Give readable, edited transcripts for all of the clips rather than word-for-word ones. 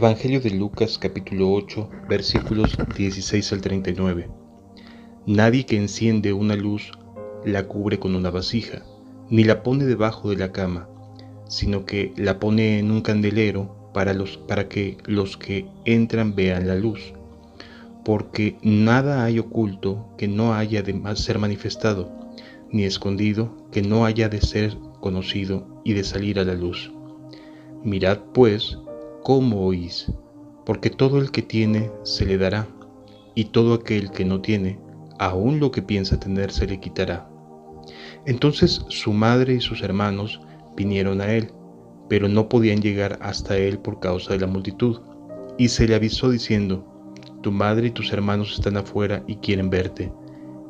Evangelio de Lucas capítulo 8 versículos 16 al 39. Nadie que enciende una luz la cubre con una vasija, ni la pone debajo de la cama, sino que la pone en un candelero para que los que entran vean la luz. Porque nada hay oculto que no haya de ser manifestado, ni escondido que no haya de ser conocido y de salir a la luz. Mirad pues cómo oís, porque todo el que tiene se le dará, y todo aquel que no tiene, aun lo que piensa tener se le quitará. Entonces su madre y sus hermanos vinieron a él, pero no podían llegar hasta él por causa de la multitud, y se le avisó diciendo: Tu madre y tus hermanos están afuera y quieren verte.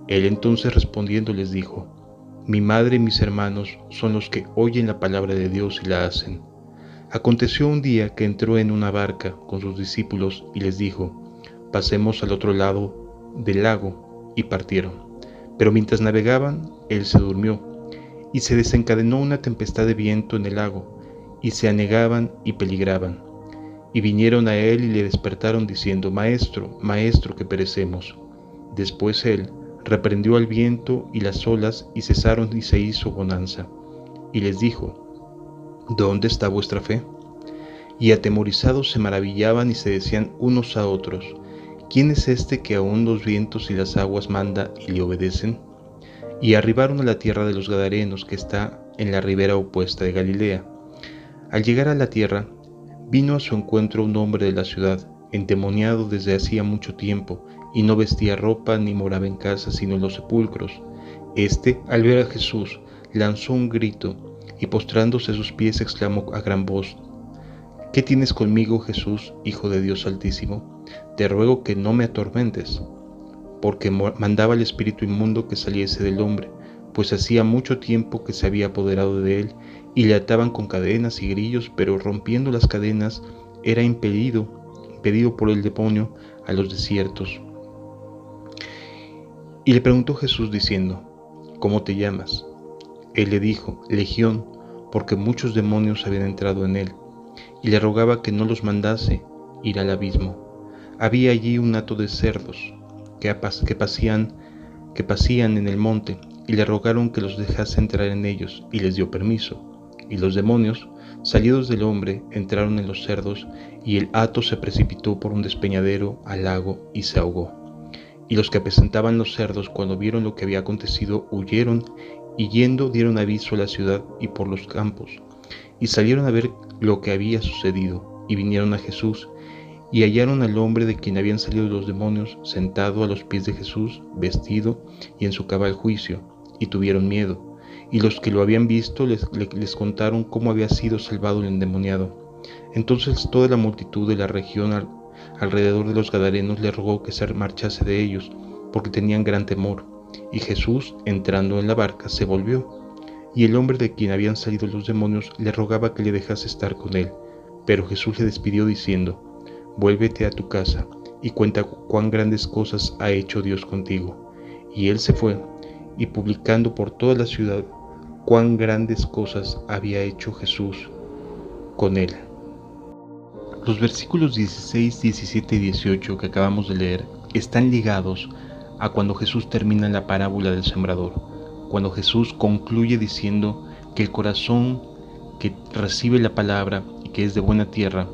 Él entonces respondiendo les dijo: Mi madre y mis hermanos son los que oyen la palabra de Dios y la hacen. Aconteció un día que entró en una barca con sus discípulos y les dijo: Pasemos al otro lado del lago, y partieron. Pero mientras navegaban, él se durmió, y se desencadenó una tempestad de viento en el lago, y se anegaban y peligraban. Y vinieron a él y le despertaron diciendo: Maestro, Maestro, que perecemos. Después él reprendió al viento y las olas, y cesaron y se hizo bonanza. Y les dijo: ¿Dónde está vuestra fe? Y atemorizados se maravillaban y se decían unos a otros: ¿Quién es este que aún los vientos y las aguas manda y le obedecen? Y arribaron a la tierra de los Gadarenos, que está en la ribera opuesta de Galilea. Al llegar a la tierra, vino a su encuentro un hombre de la ciudad, endemoniado desde hacía mucho tiempo, y no vestía ropa ni moraba en casa sino en los sepulcros. Este, al ver a Jesús, lanzó un grito, y postrándose a sus pies exclamó a gran voz: ¿Qué tienes conmigo, Jesús, Hijo de Dios Altísimo? Te ruego que no me atormentes. Porque mandaba al espíritu inmundo que saliese del hombre, pues hacía mucho tiempo que se había apoderado de él, y le ataban con cadenas y grillos, pero rompiendo las cadenas era impedido por el demonio a los desiertos. Y le preguntó Jesús diciendo: ¿Cómo te llamas? Él le dijo: Legión, porque muchos demonios habían entrado en él, y le rogaba que no los mandase ir al abismo. Había allí un hato de cerdos que pacían en el monte, y le rogaron que los dejase entrar en ellos, y les dio permiso. Y los demonios, salidos del hombre, entraron en los cerdos, y el hato se precipitó por un despeñadero al lago y se ahogó. Y los que apacentaban los cerdos, cuando vieron lo que había acontecido, huyeron, y yendo dieron aviso a la ciudad y por los campos, y salieron a ver lo que había sucedido, y vinieron a Jesús, y hallaron al hombre de quien habían salido los demonios, sentado a los pies de Jesús, vestido y en su cabal juicio, y tuvieron miedo. Y los que lo habían visto les contaron cómo había sido salvado el endemoniado. Entonces toda la multitud de la región alrededor de los Gadarenos le rogó que se marchase de ellos, porque tenían gran temor. Y Jesús, entrando en la barca, se volvió, y el hombre de quien habían salido los demonios le rogaba que le dejase estar con él. Pero Jesús le despidió diciendo: Vuélvete a tu casa y cuenta cuán grandes cosas ha hecho Dios contigo. Y él se fue, y publicando por toda la ciudad cuán grandes cosas había hecho Jesús con él. Los versículos 16, 17 y 18 que acabamos de leer están ligados a cuando Jesús termina la parábola del sembrador, cuando Jesús concluye diciendo que el corazón que recibe la palabra y que es de buena tierra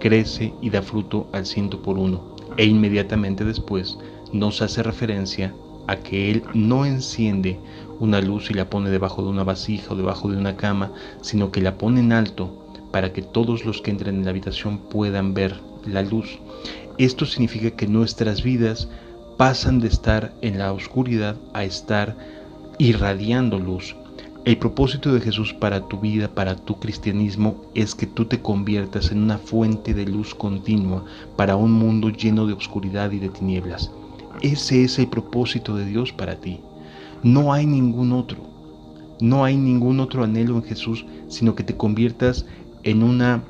crece y da fruto al 100%, e inmediatamente después nos hace referencia a que Él no enciende una luz y la pone debajo de una vasija o debajo de una cama, sino que la pone en alto para que todos los que entren en la habitación puedan ver la luz. Esto significa que nuestras vidas pasan de estar en la oscuridad a estar irradiando luz. El propósito de Jesús para tu vida, para tu cristianismo, es que tú te conviertas en una fuente de luz continua para un mundo lleno de oscuridad y de tinieblas. Ese es el propósito de Dios para ti. No hay ningún otro. No hay ningún otro anhelo en Jesús, sino que te conviertas en una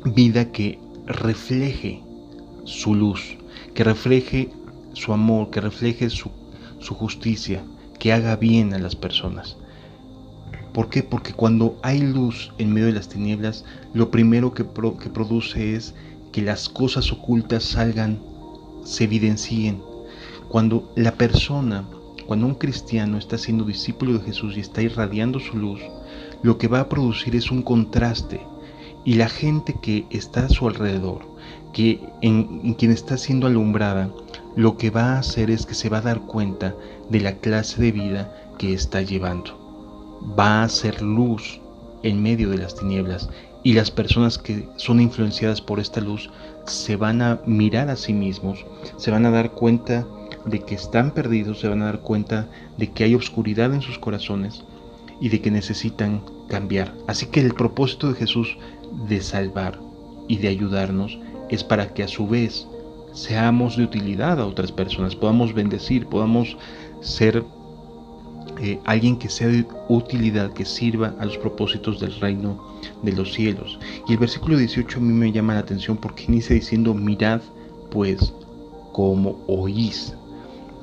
vida que refleje su luz, que refleje su amor, que refleje su justicia, que haga bien a las personas. ¿Por qué? Porque cuando hay luz en medio de las tinieblas, lo primero que produce es que las cosas ocultas salgan, se evidencien. Cuando un cristiano está siendo discípulo de Jesús y está irradiando su luz, lo que va a producir es un contraste, y la gente que está a su alrededor, en quien está siendo alumbrada, lo que va a hacer es que se va a dar cuenta de la clase de vida que está llevando. Va a ser luz en medio de las tinieblas, y las personas que son influenciadas por esta luz se van a mirar a sí mismos, se van a dar cuenta de que están perdidos, se van a dar cuenta de que hay oscuridad en sus corazones y de que necesitan cambiar. Así que el propósito de Jesús de salvar y de ayudarnos es para que a su vez seamos de utilidad a otras personas, podamos bendecir, podamos ser alguien que sea de utilidad, que sirva a los propósitos del reino de los cielos. Y el versículo 18 a mí me llama la atención porque inicia diciendo: mirad pues como oís.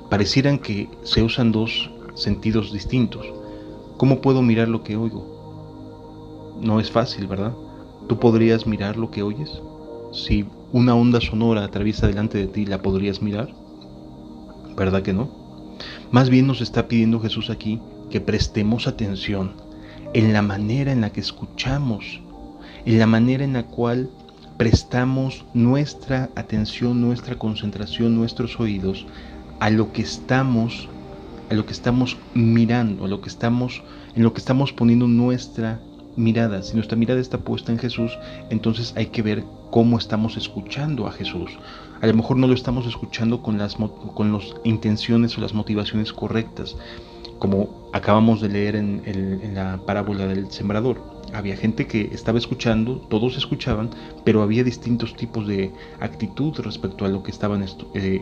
Parecieran que se usan dos sentidos distintos. ¿Cómo puedo mirar lo que oigo? No es fácil, ¿verdad? ¿Tú podrías mirar lo que oyes? Si una onda sonora atraviesa delante de ti, ¿la podrías mirar? ¿Verdad que no? Más bien nos está pidiendo Jesús aquí que prestemos atención en la manera en la que escuchamos, en la manera en la cual prestamos nuestra atención, nuestra concentración, nuestros oídos a lo que estamos mirando, en lo que estamos poniendo nuestra mirada. Si nuestra mirada está puesta en Jesús, entonces hay que ver cómo estamos escuchando a Jesús. A lo mejor no lo estamos escuchando con las intenciones o las motivaciones correctas, como acabamos de leer en la parábola del sembrador. Había gente que estaba escuchando, todos escuchaban, pero había distintos tipos de actitud respecto a lo que estaban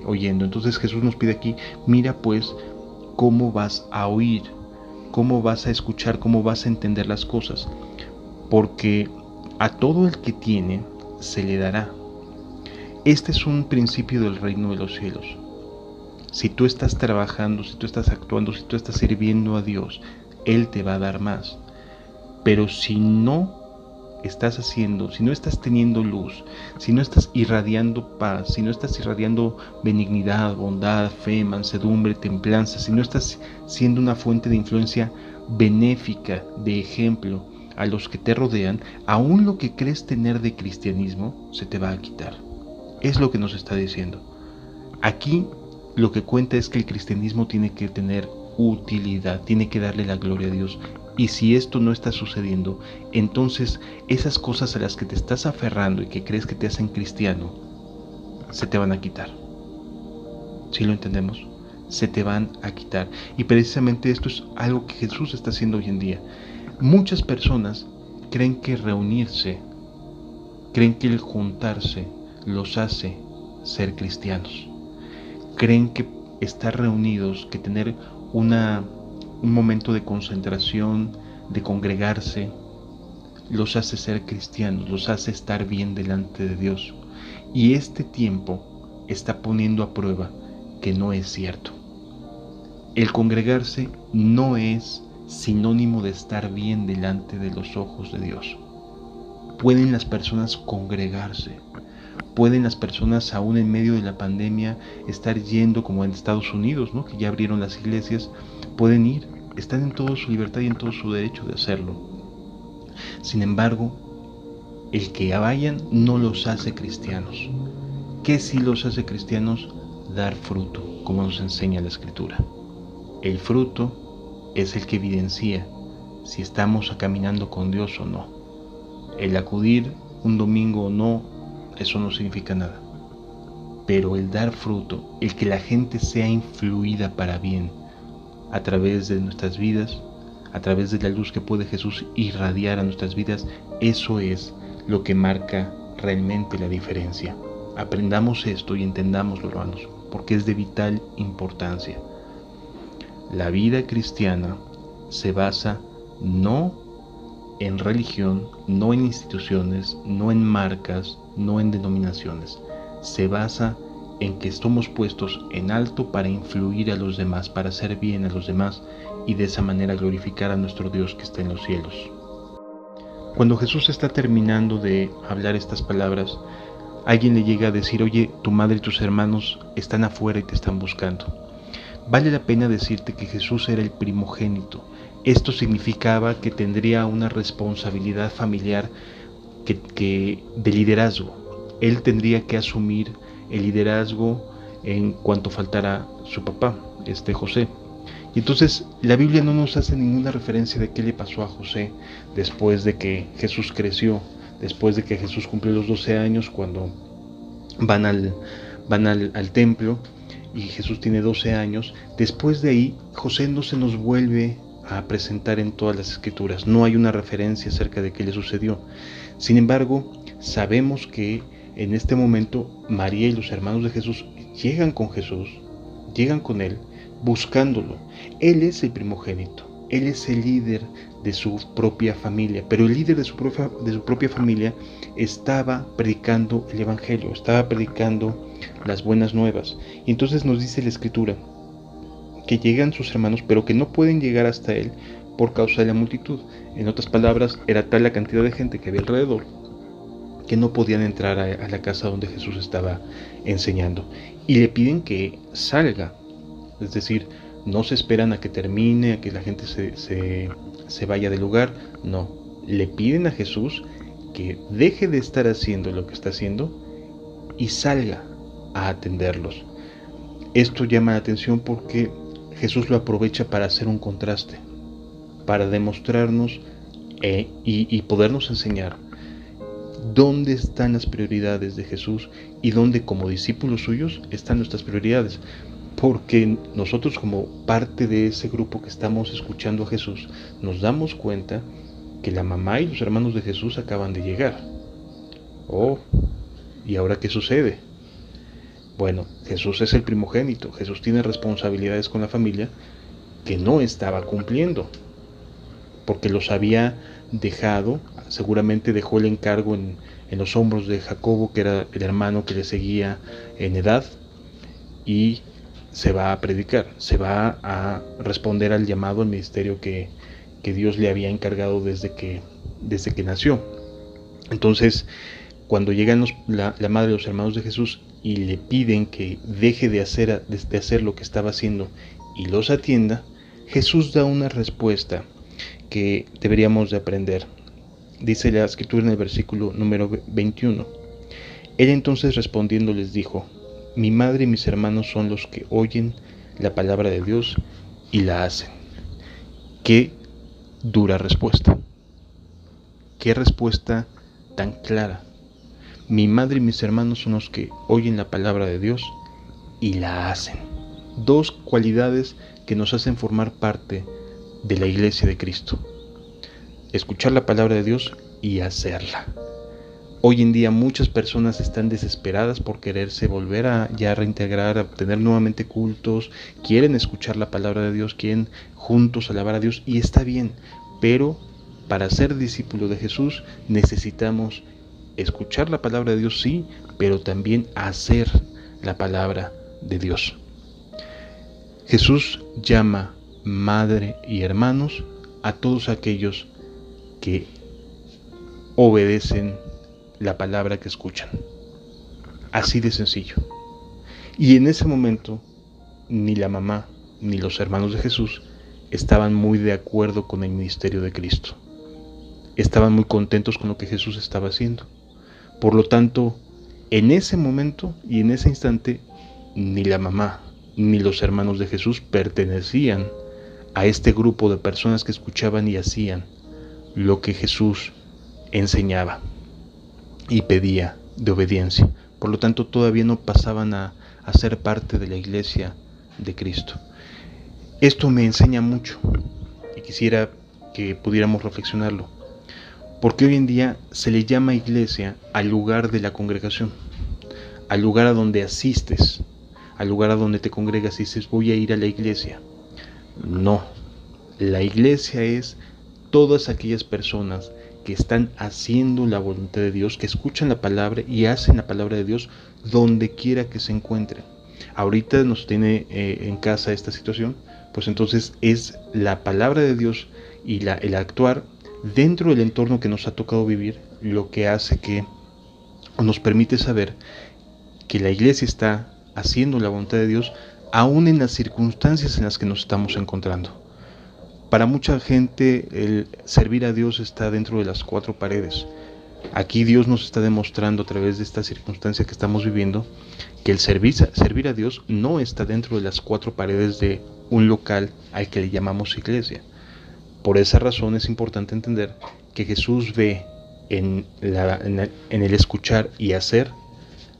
oyendo. Entonces Jesús nos pide aquí: mira pues cómo vas a oír, cómo vas a escuchar, cómo vas a entender las cosas, porque a todo el que tiene se le dará. Este es un principio del reino de los cielos. Si tú estás trabajando, si tú estás actuando, si tú estás sirviendo a Dios, Él te va a dar más. Pero si no estás haciendo, si no estás teniendo luz, si no estás irradiando paz, si no estás irradiando benignidad, bondad, fe, mansedumbre, templanza, si no estás siendo una fuente de influencia benéfica, de ejemplo a los que te rodean, aún lo que crees tener de cristianismo se te va a quitar. Es lo que nos está diciendo. Aquí lo que cuenta es que el cristianismo tiene que tener utilidad, tiene que darle la gloria a Dios. Y si esto no está sucediendo, entonces esas cosas a las que te estás aferrando y que crees que te hacen cristiano, se te van a quitar. ¿Sí lo entendemos? Se te van a quitar. Y precisamente esto es algo que Jesús está haciendo hoy en día. Muchas personas creen que reunirse, creen que el juntarse los hace ser cristianos. Creen que estar reunidos, que tener un momento de concentración, de congregarse, los hace ser cristianos, los hace estar bien delante de Dios. Y este tiempo está poniendo a prueba que no es cierto. El congregarse no es sinónimo de estar bien delante de los ojos de Dios. Pueden las personas congregarse, pueden las personas aún en medio de la pandemia estar yendo, como en Estados Unidos, ¿no?, que ya abrieron las iglesias, pueden ir, están en toda su libertad y en todo su derecho de hacerlo. Sin embargo, el que vayan no los hace cristianos. ¿Qué sí los hace cristianos? Dar fruto, como nos enseña la Escritura. El fruto es el que evidencia si estamos caminando con Dios o no. El acudir un domingo o no, eso no significa nada. Pero el dar fruto, el que la gente sea influida para bien a través de nuestras vidas, a través de la luz que puede Jesús irradiar a nuestras vidas, eso es lo que marca realmente la diferencia. Aprendamos esto y entendámoslo, hermanos, porque es de vital importancia. La vida cristiana se basa no en religión, no en instituciones, no en marcas, no en denominaciones. Se basa en que estamos puestos en alto para influir a los demás, para hacer bien a los demás y de esa manera glorificar a nuestro Dios que está en los cielos. Cuando Jesús está terminando de hablar estas palabras, alguien le llega a decir, oye, tu madre y tus hermanos están afuera y te están buscando. Vale la pena decirte que Jesús era el primogénito. Esto significaba que tendría una responsabilidad familiar de liderazgo. Él tendría que asumir el liderazgo en cuanto faltara su papá, José. Y entonces la Biblia no nos hace ninguna referencia de qué le pasó a José después de que Jesús creció, después de que Jesús cumplió los 12 años, cuando van al templo y Jesús tiene 12 años. Después de ahí, José no se nos vuelve a presentar en todas las escrituras. No hay una referencia acerca de qué le sucedió. Sin embargo, sabemos que en este momento María y los hermanos de Jesús llegan con Jesús, llegan con él, buscándolo. Él es el primogénito, él es el líder de su propia familia, pero el líder de su propia familia estaba predicando el evangelio, estaba predicando las buenas nuevas. Y entonces nos dice la escritura que llegan sus hermanos, pero que no pueden llegar hasta él por causa de la multitud. En otras palabras, era tal la cantidad de gente que había alrededor que no podían entrar a la casa donde Jesús estaba enseñando. Y le piden que salga, es decir, no se esperan a que termine, a que la gente se vaya del lugar, no, le piden a Jesús que deje de estar haciendo lo que está haciendo y salga a atenderlos. Esto llama la atención porque Jesús lo aprovecha para hacer un contraste, para demostrarnos y podernos enseñar dónde están las prioridades de Jesús y dónde, como discípulos suyos, están nuestras prioridades. Porque nosotros, como parte de ese grupo que estamos escuchando a Jesús, nos damos cuenta que la mamá y los hermanos de Jesús acaban de llegar. Oh, ¿y ahora qué sucede? Bueno, Jesús es el primogénito, Jesús tiene responsabilidades con la familia que no estaba cumpliendo, porque los había dejado, seguramente dejó el encargo en los hombros de Jacobo, que era el hermano que le seguía en edad, y se va a predicar, se va a responder al llamado, al ministerio que Dios le había encargado desde que nació. Entonces, cuando llegan la madre y los hermanos de Jesús y le piden que deje de hacer lo que estaba haciendo y los atienda, Jesús da una respuesta que deberíamos de aprender. Dice la escritura en el versículo número 21. Él entonces respondiendo les dijo: mi madre y mis hermanos son los que oyen la palabra de Dios y la hacen. Qué dura respuesta. Qué respuesta tan clara. Mi madre y mis hermanos son los que oyen la palabra de Dios y la hacen. Dos cualidades que nos hacen formar parte de la iglesia de Cristo. Escuchar la palabra de Dios y hacerla. Hoy en día muchas personas están desesperadas por quererse volver a reintegrar, a tener nuevamente cultos, quieren escuchar la palabra de Dios, quieren juntos alabar a Dios, y está bien, pero para ser discípulo de Jesús necesitamos escuchar la palabra de Dios, sí, pero también hacer la palabra de Dios. Jesús llama madre y hermanos a todos aquellos que obedecen la palabra que escuchan. Así de sencillo. Y en ese momento, ni la mamá ni los hermanos de Jesús estaban muy de acuerdo con el ministerio de Cristo. Estaban muy contentos con lo que Jesús estaba haciendo. Por lo tanto, en ese momento y en ese instante, ni la mamá ni los hermanos de Jesús pertenecían a este grupo de personas que escuchaban y hacían lo que Jesús enseñaba y pedía de obediencia. Por lo tanto, todavía no pasaban a ser parte de la iglesia de Cristo. Esto me enseña mucho y quisiera que pudiéramos reflexionarlo. Porque hoy en día se le llama iglesia al lugar de la congregación, al lugar a donde asistes, al lugar a donde te congregas y dices voy a ir a la iglesia. No, la iglesia es todas aquellas personas que están haciendo la voluntad de Dios, que escuchan la palabra y hacen la palabra de Dios donde quiera que se encuentren. Ahorita nos tiene en casa esta situación, pues entonces es la palabra de Dios y el actuar dentro del entorno que nos ha tocado vivir lo que hace que nos permite saber que la iglesia está haciendo la voluntad de Dios aún en las circunstancias en las que nos estamos encontrando. Para mucha gente el servir a Dios está dentro de las cuatro paredes. Aquí Dios nos está demostrando a través de esta circunstancia que estamos viviendo que el servir a Dios no está dentro de las cuatro paredes de un local al que le llamamos iglesia. Por esa razón es importante entender que Jesús ve en el escuchar y hacer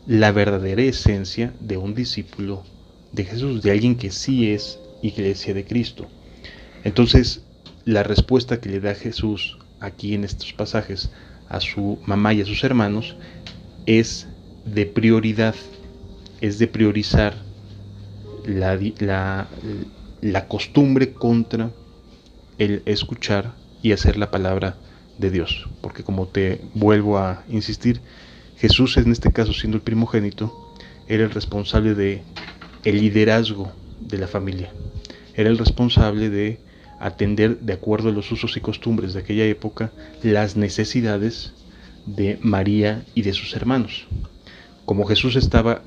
la verdadera esencia de un discípulo de Jesús, de alguien que sí es iglesia de Cristo. Entonces, la respuesta que le da Jesús aquí en estos pasajes a su mamá y a sus hermanos es de prioridad, es de priorizar la costumbre contra el escuchar y hacer la palabra de Dios. Porque como te vuelvo a insistir, Jesús en este caso, siendo el primogénito, era el responsable de el liderazgo de la familia. Era el responsable de atender, de acuerdo a los usos y costumbres de aquella época, las necesidades de María y de sus hermanos. Como Jesús estaba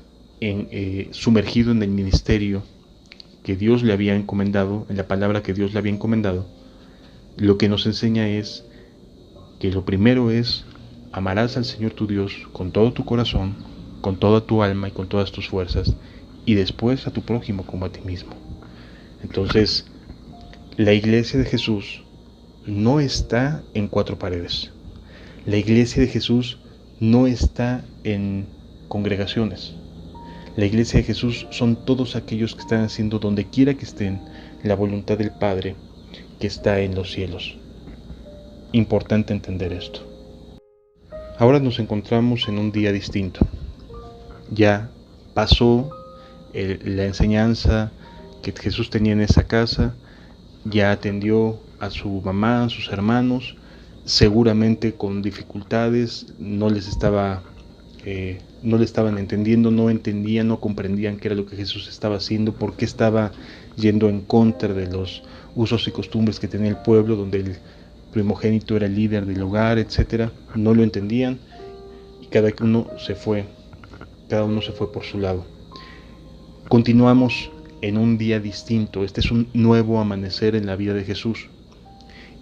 sumergido en el ministerio que Dios le había encomendado, en la palabra que Dios le había encomendado, lo que nos enseña es que lo primero es: amarás al Señor tu Dios con todo tu corazón, con toda tu alma y con todas tus fuerzas, y después a tu prójimo como a ti mismo. Entonces, la iglesia de Jesús no está en cuatro paredes. La iglesia de Jesús no está en congregaciones. La iglesia de Jesús son todos aquellos que están haciendo, donde quiera que estén, la voluntad del Padre que está en los cielos. Importante entender esto. Ahora nos encontramos en un día distinto. Ya pasó la enseñanza que Jesús tenía en esa casa, ya atendió a su mamá, a sus hermanos, seguramente con dificultades, no le estaban entendiendo, no entendían, no comprendían qué era lo que Jesús estaba haciendo, por qué estaba yendo en contra de los usos y costumbres que tenía el pueblo, donde el primogénito era el líder del hogar, etcétera. No lo entendían y cada uno se fue por su lado. Continuamos en un día distinto. Este es un nuevo amanecer en la vida de Jesús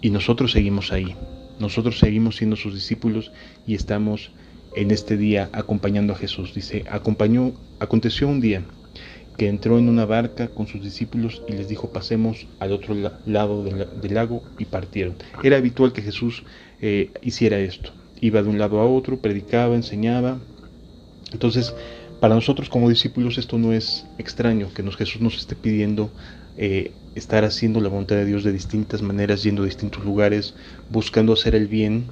y nosotros seguimos ahí. Nosotros seguimos siendo sus discípulos y estamos en este día acompañando a Jesús. Dice: aconteció un día que entró en una barca con sus discípulos y les dijo: pasemos al otro lado del lago, y partieron. Era habitual que Jesús hiciera esto. Iba de un lado a otro, predicaba, enseñaba. Entonces, para nosotros como discípulos esto no es extraño, que Jesús nos esté pidiendo estar haciendo la voluntad de Dios de distintas maneras, yendo a distintos lugares, buscando hacer el bien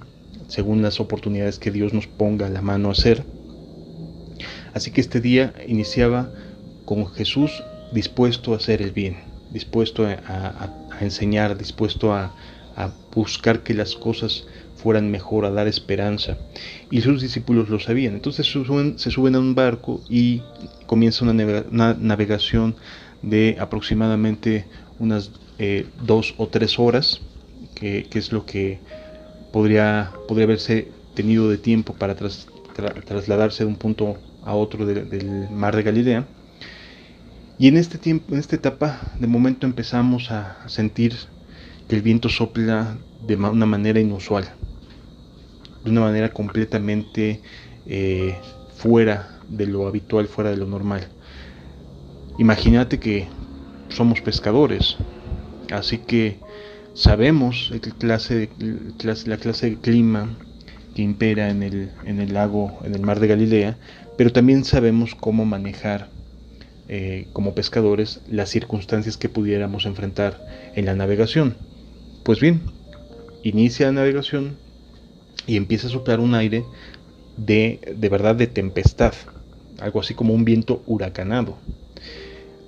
según las oportunidades que Dios nos ponga a la mano a hacer. Así que este día iniciaba con Jesús dispuesto a hacer el bien, dispuesto a enseñar, dispuesto a buscar que las cosas fueran mejor, a dar esperanza. Y sus discípulos lo sabían. Entonces se suben a un barco y comienza una navegación de aproximadamente unas 2 o 3 horas, que es lo que podría haberse tenido de tiempo para trasladarse de un punto a otro del mar de Galilea. Y en este tiempo, en esta etapa, de momento empezamos a sentir que el viento sopla de una manera inusual, de una manera completamente fuera de lo habitual, fuera de lo normal. Imagínate que somos pescadores, así que sabemos la clase de clima que impera en el lago, en el mar de Galilea, pero también sabemos cómo manejar como pescadores las circunstancias que pudiéramos enfrentar en la navegación. Pues bien, inicia la navegación y empieza a soplar un aire de verdad de tempestad, algo así como un viento huracanado,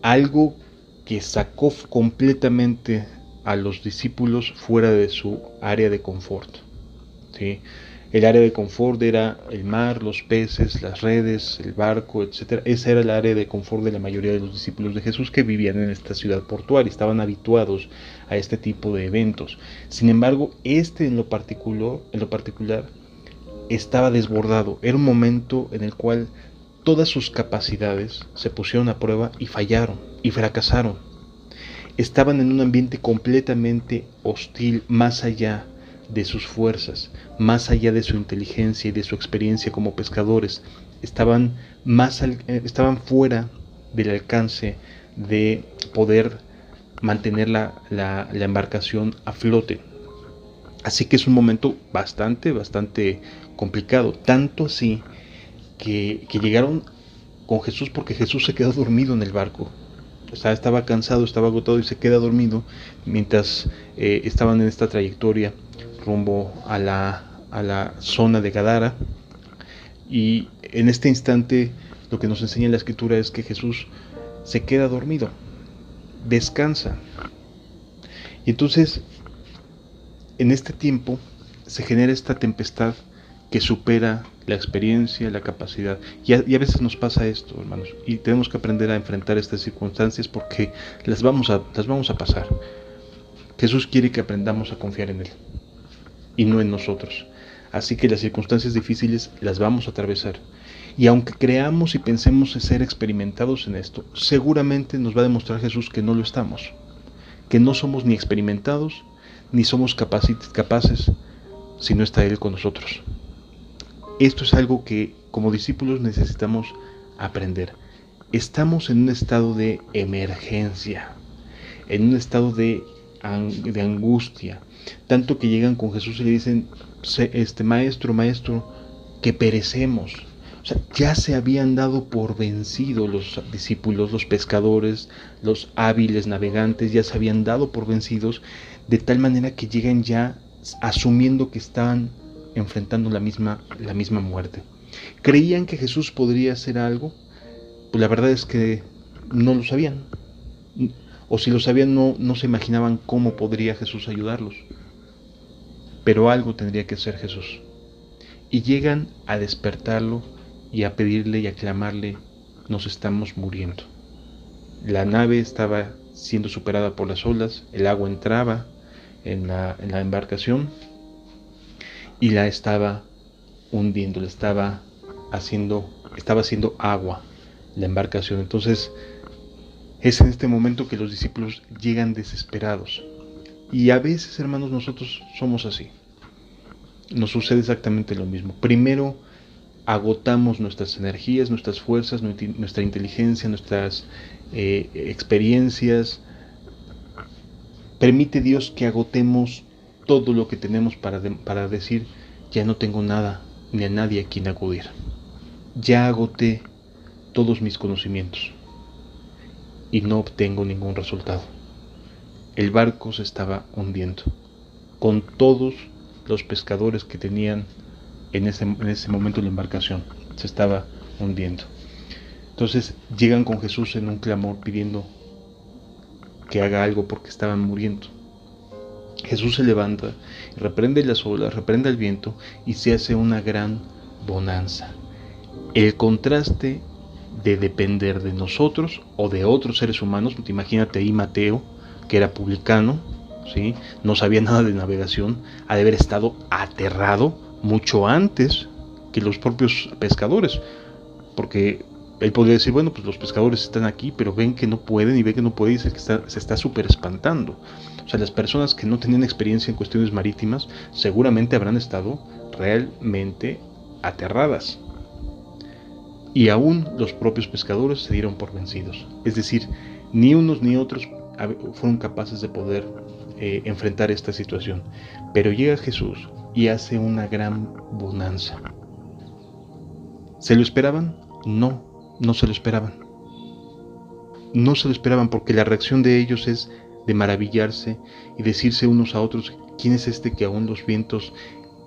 algo que sacó completamente a los discípulos fuera de su área de confort, ¿sí? El área de confort era el mar, los peces, las redes, el barco, etc. Esa era el área de confort de la mayoría de los discípulos de Jesús que vivían en esta ciudad portuaria, estaban habituados a este tipo de eventos. Sin embargo, en lo particular estaba desbordado. Era un momento en el cual todas sus capacidades se pusieron a prueba y fallaron y fracasaron. Estaban en un ambiente completamente hostil, más allá de sus fuerzas, más allá de su inteligencia y de su experiencia como pescadores. Estaban fuera del alcance de poder mantener la embarcación a flote. Así que es un momento bastante complicado. Tanto así que llegaron con Jesús porque Jesús se quedó dormido en el barco. O sea, estaba cansado, estaba agotado y se queda dormido mientras estaban en esta trayectoria rumbo a la zona de Gadara. Y en este instante lo que nos enseña la escritura es que Jesús se queda dormido, descansa. Y entonces en este tiempo se genera esta tempestad que supera la experiencia, la capacidad. Y a veces nos pasa esto, hermanos, y tenemos que aprender a enfrentar estas circunstancias porque las vamos a pasar. Jesús quiere que aprendamos a confiar en Él y no en nosotros. Así que las circunstancias difíciles las vamos a atravesar. Y aunque creamos y pensemos en ser experimentados en esto, seguramente nos va a demostrar Jesús que no lo estamos, que no somos ni experimentados, ni somos capaces si no está Él con nosotros. Esto es algo que como discípulos necesitamos aprender. Estamos en un estado de emergencia, en un estado de angustia, tanto que llegan con Jesús y le dicen, maestro, que perecemos. O sea, ya se habían dado por vencidos los discípulos, los pescadores, los hábiles navegantes, ya se habían dado por vencidos, de tal manera que llegan ya asumiendo que estaban enfrentando la misma muerte. ¿Creían que Jesús podría hacer algo? Pues la verdad es que no lo sabían. O si lo sabían, no se imaginaban cómo podría Jesús ayudarlos. Pero algo tendría que hacer Jesús. Y llegan a despertarlo y a pedirle y a clamarle, nos estamos muriendo. La nave estaba siendo superada por las olas, el agua entraba en la embarcación y la estaba hundiendo, estaba haciendo agua la embarcación. Entonces es en este momento que los discípulos llegan desesperados. Y a veces, hermanos, nosotros somos así. Nos sucede exactamente lo mismo. Primero agotamos nuestras energías, nuestras fuerzas, nuestra inteligencia, nuestras experiencias. Permite Dios que agotemos todo lo que tenemos para decir, ya no tengo nada ni a nadie a quien acudir. Ya agoté todos mis conocimientos y no obtengo ningún resultado. El barco se estaba hundiendo, con todos los pescadores que tenían en ese momento la embarcación, se estaba hundiendo. Entonces llegan con Jesús en un clamor pidiendo que haga algo porque estaban muriendo. Jesús se levanta, reprende las olas, reprende el viento y se hace una gran bonanza. El contraste de depender de nosotros o de otros seres humanos, imagínate ahí Mateo, que era publicano, ¿sí? No sabía nada de navegación, ha de haber estado aterrado mucho antes que los propios pescadores, porque él podría decir, bueno, pues los pescadores están aquí, pero ven que no pueden y se está súper espantando. O sea, las personas que no tenían experiencia en cuestiones marítimas seguramente habrán estado realmente aterradas. Y aún los propios pescadores se dieron por vencidos. Es decir, ni unos ni otros fueron capaces de poder enfrentar esta situación. Pero llega Jesús y hace una gran bonanza. ¿Se lo esperaban? No se lo esperaban. No se lo esperaban porque la reacción de ellos es de maravillarse y decirse unos a otros, ¿quién es este que aún los vientos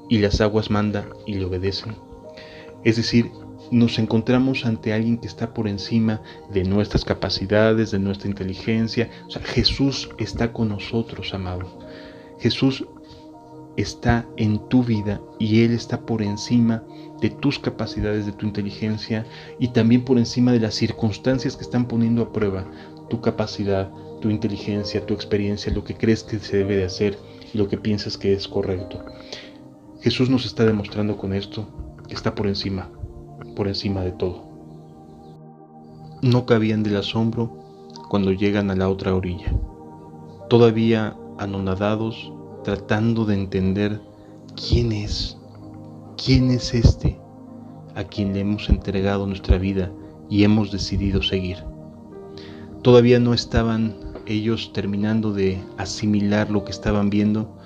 y las aguas manda y le obedecen? Es decir, nos encontramos ante alguien que está por encima de nuestras capacidades, de nuestra inteligencia. O sea, Jesús está con nosotros, amado. Jesús está en tu vida y Él está por encima de tus capacidades, de tu inteligencia y también por encima de las circunstancias que están poniendo a prueba tu capacidad, tu inteligencia, tu experiencia, lo que crees que se debe de hacer y lo que piensas que es correcto. Jesús nos está demostrando con esto que está por encima de todo. No cabían del asombro cuando llegan a la otra orilla, todavía anonadados, tratando de entender quién es este a quien le hemos entregado nuestra vida y hemos decidido seguir. Todavía no estaban ellos terminando de asimilar lo que estaban viendo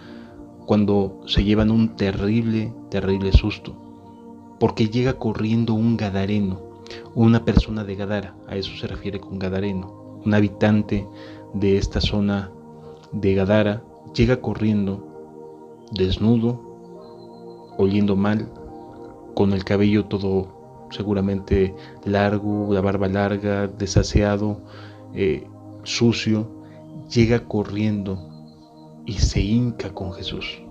cuando se llevan un terrible susto, porque llega corriendo un gadareno, una persona de Gadara, a eso se refiere con gadareno, un habitante de esta zona de Gadara, llega corriendo desnudo, oliendo mal, con el cabello todo seguramente largo, la barba larga, desaseado, sucio, llega corriendo y se hinca con Jesús.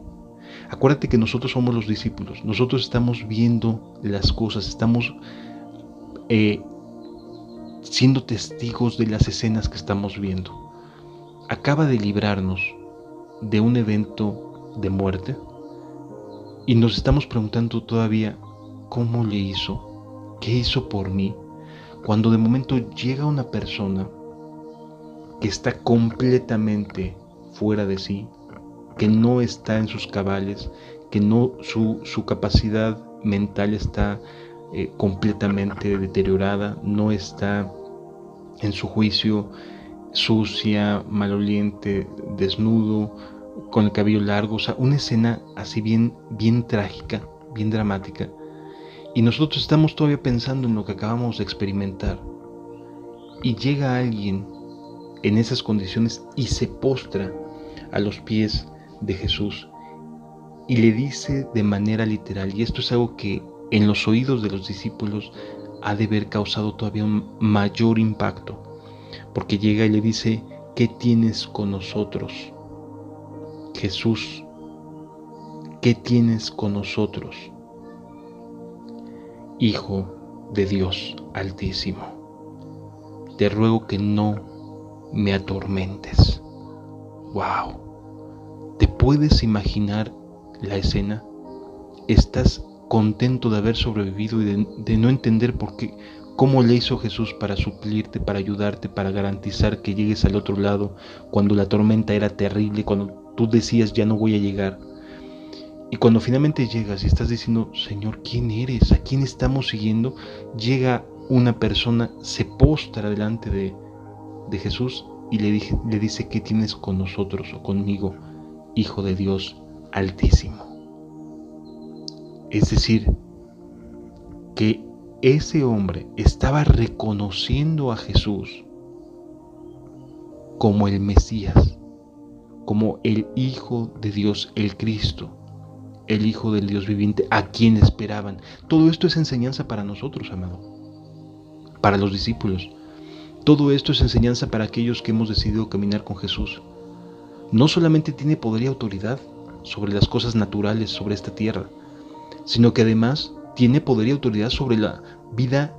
Acuérdate que nosotros somos los discípulos, nosotros estamos viendo las cosas, estamos siendo testigos de las escenas que estamos viendo. Acaba de librarnos de un evento de muerte y nos estamos preguntando todavía cómo le hizo, qué hizo por mí, cuando de momento llega una persona que está completamente fuera de sí, que no está en sus cabales, que no su capacidad mental está completamente deteriorada, no está en su juicio, sucia, maloliente, desnudo, con el cabello largo, o sea, una escena así bien trágica, bien dramática. Y nosotros estamos todavía pensando en lo que acabamos de experimentar. Y llega alguien en esas condiciones y se postra a los pies de Jesús y le dice de manera literal, y esto es algo que en los oídos de los discípulos ha de haber causado todavía un mayor impacto, porque llega y le dice: ¿qué tienes con nosotros, Jesús? ¿Qué tienes con nosotros, Hijo de Dios Altísimo? Te ruego que no me atormentes. ¡Wow! ¿Te puedes imaginar la escena? Estás contento de haber sobrevivido y de no entender por qué, cómo le hizo Jesús para suplirte, para ayudarte, para garantizar que llegues al otro lado cuando la tormenta era terrible, cuando tú decías ya no voy a llegar. Y cuando finalmente llegas y estás diciendo: Señor, ¿quién eres? ¿A quién estamos siguiendo? Llega una persona, se postra delante de Jesús y le dice: ¿qué tienes con nosotros o conmigo, Hijo de Dios Altísimo? Es decir, que ese hombre estaba reconociendo a Jesús como el Mesías, como el Hijo de Dios, el Cristo, el Hijo del Dios viviente, a quien esperaban. Todo esto es enseñanza para nosotros, amado, para los discípulos. Todo esto es enseñanza para aquellos que hemos decidido caminar con Jesús. No solamente tiene poder y autoridad sobre las cosas naturales, sobre esta tierra, sino que además tiene poder y autoridad sobre la vida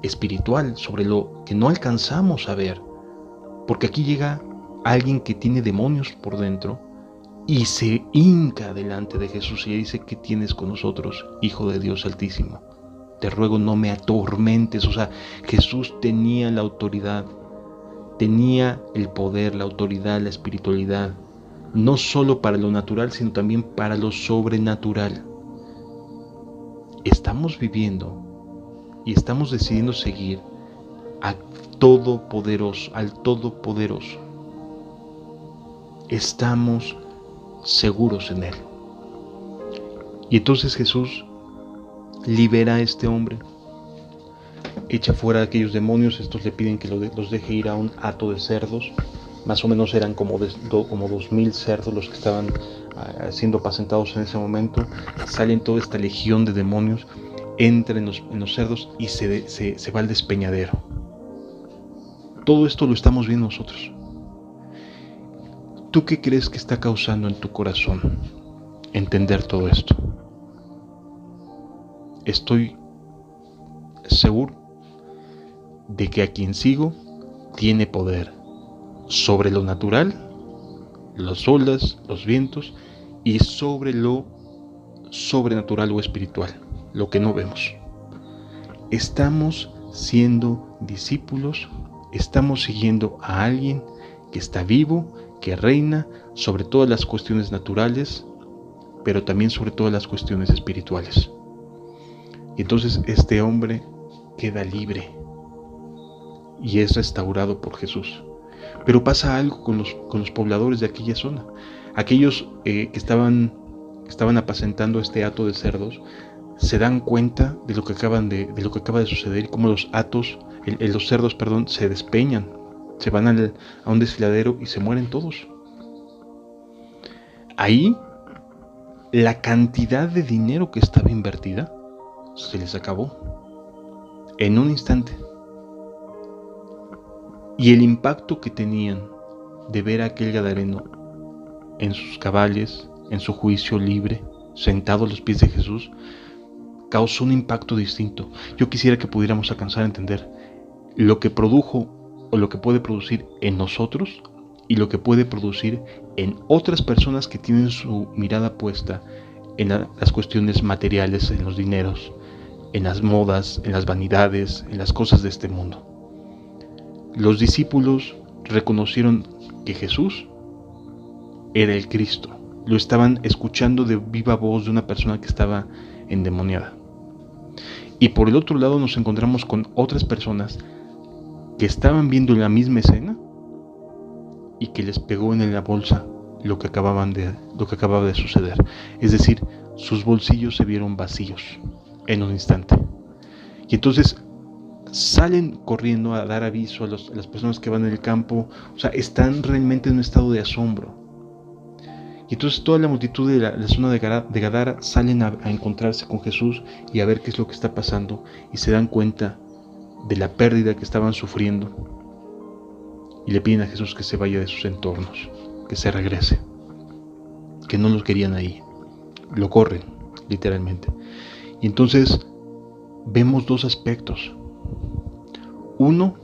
espiritual, sobre lo que no alcanzamos a ver. Porque aquí llega alguien que tiene demonios por dentro y se hinca delante de Jesús y le dice: ¿qué tienes con nosotros, Hijo de Dios Altísimo? Te ruego no me atormentes. O sea, Jesús tenía la autoridad, tenía el poder, la autoridad, la espiritualidad, no solo para lo natural, sino también para lo sobrenatural. Estamos viviendo y estamos decidiendo seguir al Todopoderoso. Estamos seguros en Él. Y entonces Jesús libera a este hombre, echa fuera a aquellos demonios. Estos le piden que los deje ir a un hato de cerdos. Más o menos eran como 2000 cerdos los que estaban siendo apacentados en ese momento. Salen toda esta legión de demonios, entra en los cerdos y se va al despeñadero. Todo esto lo estamos viendo nosotros. ¿Tú qué crees que está causando en tu corazón entender todo esto? Estoy seguro de que a quien sigo tiene poder sobre lo natural, las olas, los vientos, y sobre lo sobrenatural o espiritual, lo que no vemos. Estamos siendo discípulos, estamos siguiendo a alguien que está vivo, que reina sobre todas las cuestiones naturales, pero también sobre todas las cuestiones espirituales. Y entonces este hombre queda libre y es restaurado por Jesús. Pero pasa algo con los pobladores de aquella zona. Aquellos que estaban apacentando este hato de cerdos se dan cuenta de lo que acaba de suceder y cómo los cerdos, se despeñan, se van a un desfiladero y se mueren todos. Ahí la cantidad de dinero que estaba invertida se les acabó en un instante. Y el impacto que tenían de ver a aquel gadareno en sus cabales, en su juicio libre, sentado a los pies de Jesús, causó un impacto distinto. Yo quisiera que pudiéramos alcanzar a entender lo que produjo o lo que puede producir en nosotros y lo que puede producir en otras personas que tienen su mirada puesta en las cuestiones materiales, en los dineros, en las modas, en las vanidades, en las cosas de este mundo. Los discípulos reconocieron que Jesús era el Cristo. Lo estaban escuchando de viva voz de una persona que estaba endemoniada. Y por el otro lado nos encontramos con otras personas que estaban viendo la misma escena y que les pegó en la bolsa lo que acababa de suceder. Es decir, sus bolsillos se vieron vacíos en un instante. Y entonces salen corriendo a dar aviso a las personas que van en el campo. O sea, están realmente en un estado de asombro. Y entonces toda la multitud de la zona de Gadara salen a encontrarse con Jesús y a ver qué es lo que está pasando, y se dan cuenta de la pérdida que estaban sufriendo y le piden a Jesús que se vaya de sus entornos, que se regrese, que no los querían ahí. Lo corren, literalmente. Y entonces vemos dos aspectos. Uno,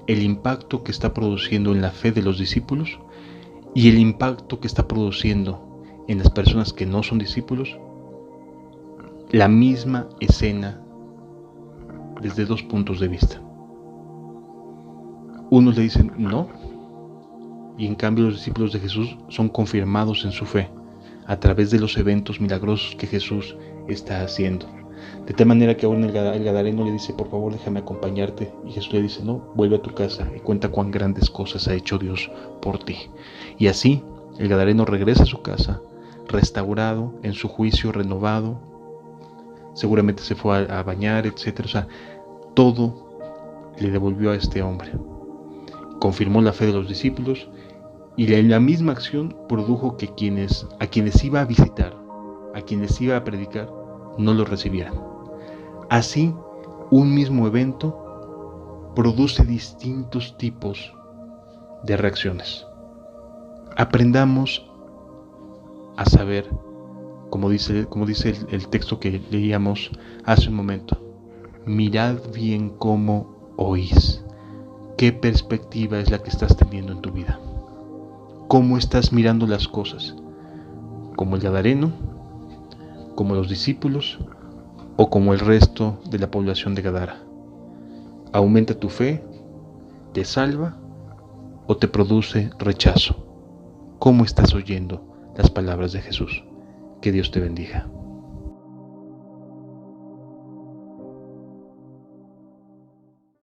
el impacto que está produciendo en la fe de los discípulos, y el impacto que está produciendo en las personas que no son discípulos, la misma escena desde dos puntos de vista. Unos le dicen no, y en cambio los discípulos de Jesús son confirmados en su fe a través de los eventos milagrosos que Jesús está haciendo. De tal manera que aún el gadareno le dice, por favor, déjame acompañarte. Y Jesús le dice, no, vuelve a tu casa y cuenta cuán grandes cosas ha hecho Dios por ti. Y así, el gadareno regresa a su casa, restaurado, en su juicio renovado. Seguramente se fue a bañar, etc. O sea, todo le devolvió a este hombre. Confirmó la fe de los discípulos, y la misma acción produjo que a quienes iba a visitar, a quienes iba a predicar, no lo recibieran. Así, un mismo evento produce distintos tipos de reacciones. Aprendamos a saber, como dice el texto que leíamos hace un momento, mirad bien cómo oís. ¿Qué perspectiva es la que estás teniendo en tu vida? ¿Cómo estás mirando las cosas? ¿Como el gadareno? ¿Como los discípulos? ¿O como el resto de la población de Gadara? ¿Aumenta tu fe? ¿Te salva? ¿O te produce rechazo? ¿Cómo estás oyendo las palabras de Jesús? Que Dios te bendiga.